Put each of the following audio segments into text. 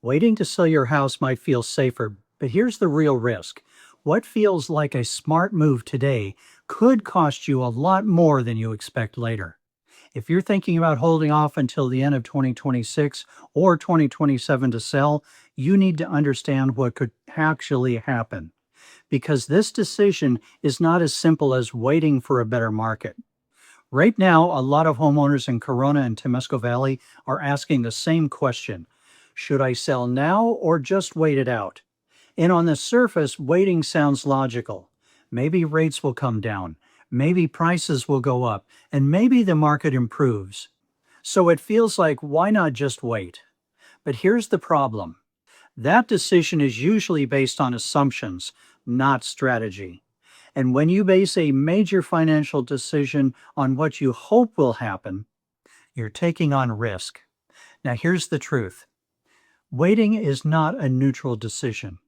Waiting to sell your house might feel safer, but here's the real risk. What feels like a smart move today could cost you a lot more than you expect later. If you're thinking about holding off until the end of 2026 or 2027 to sell, you need to understand what could actually happen because this decision is not as simple as waiting for a better market. Right now, a lot of homeowners in Corona and Temescal Valley are asking the same question. Should I sell now or just wait it out? And on the surface, waiting sounds logical. Maybe rates will come down, maybe prices will go up, and maybe the market improves. So it feels like, why not just wait? But here's the problem. That decision is usually based on assumptions, not strategy. And when you base a major financial decision on what you hope will happen, you're taking on risk. Now, here's the truth. Waiting is not a neutral decision.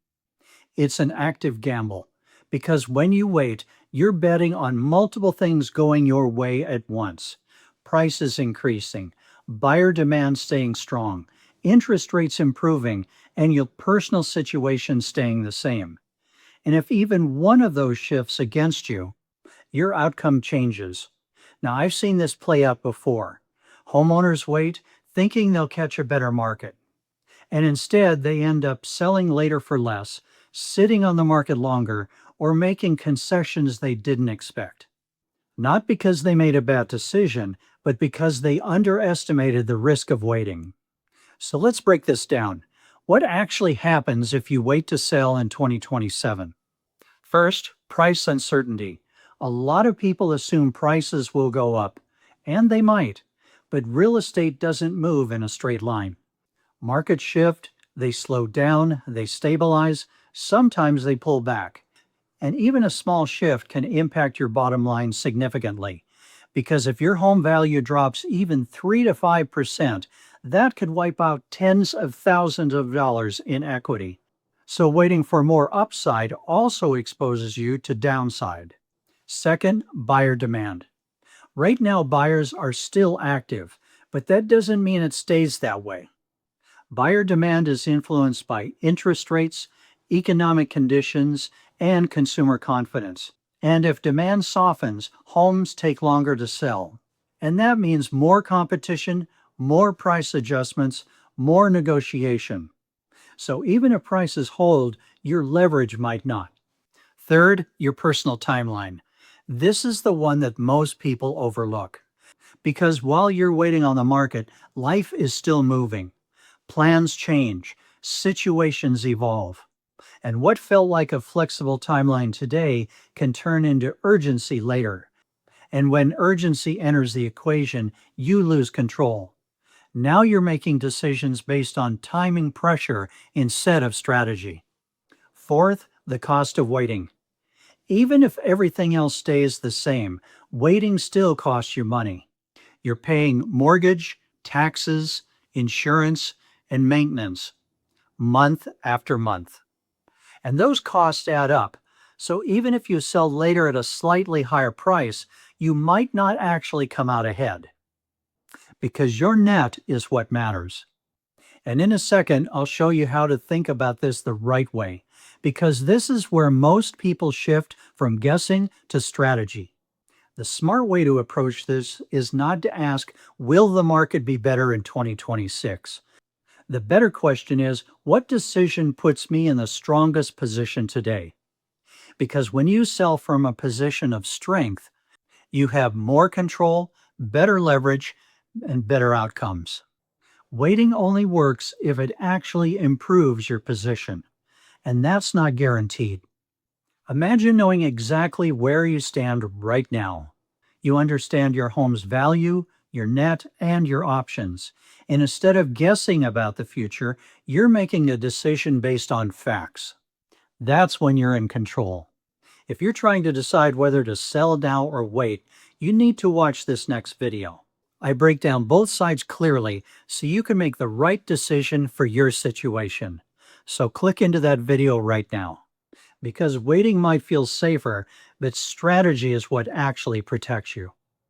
It's an active gamble because when you wait, you're betting on multiple things going your way at once. Prices increasing, buyer demand staying strong, interest rates improving, and your personal situation staying the same. And if even one of those shifts against you, your outcome changes. Now, I've seen this play out before. Homeowners wait, thinking they'll catch a better market. And instead, they end up selling later for less, sitting on the market longer, or making concessions they didn't expect. Not because they made a bad decision, but because they underestimated the risk of waiting. So let's break this down. What actually happens if you wait to sell in 2027? First, price uncertainty. A lot of people assume prices will go up, and they might, but real estate doesn't move in a straight line. Markets shift, they slow down, they stabilize, sometimes they pull back. And even a small shift can impact your bottom line significantly. Because if your home value drops even 3 to 5%, that could wipe out tens of thousands of dollars in equity. So waiting for more upside also exposes you to downside. Second, buyer demand. Right now, buyers are still active, but that doesn't mean it stays that way. Buyer demand is influenced by interest rates, economic conditions, and consumer confidence. And if demand softens, homes take longer to sell. And that means more competition, more price adjustments, more negotiation. So even if prices hold, your leverage might not. Third, your personal timeline. This is the one that most people overlook. Because while you're waiting on the market, life is still moving. Plans change, situations evolve. And what felt like a flexible timeline today can turn into urgency later. And when urgency enters the equation, you lose control. Now you're making decisions based on timing pressure instead of strategy. Fourth, the cost of waiting. Even if everything else stays the same, waiting still costs you money. You're paying mortgage, taxes, insurance, and maintenance month after month. And those costs add up. So even if you sell later at a slightly higher price, you might not actually come out ahead. Because your net is what matters. And in a second, I'll show you how to think about this the right way, because this is where most people shift from guessing to strategy. The smart way to approach this is not to ask, will the market be better in 2026? The better question is, what decision puts me in the strongest position today? Because when you sell from a position of strength, you have more control, better leverage, and better outcomes. Waiting only works if it actually improves your position, and that's not guaranteed. Imagine knowing exactly where you stand right now. You understand your home's value, your net, and your options. And instead of guessing about the future, you're making a decision based on facts. That's when you're in control. If you're trying to decide whether to sell now or wait, you need to watch this next video. I break down both sides clearly so you can make the right decision for your situation. So click into that video right now. Because waiting might feel safer, but strategy is what actually protects you.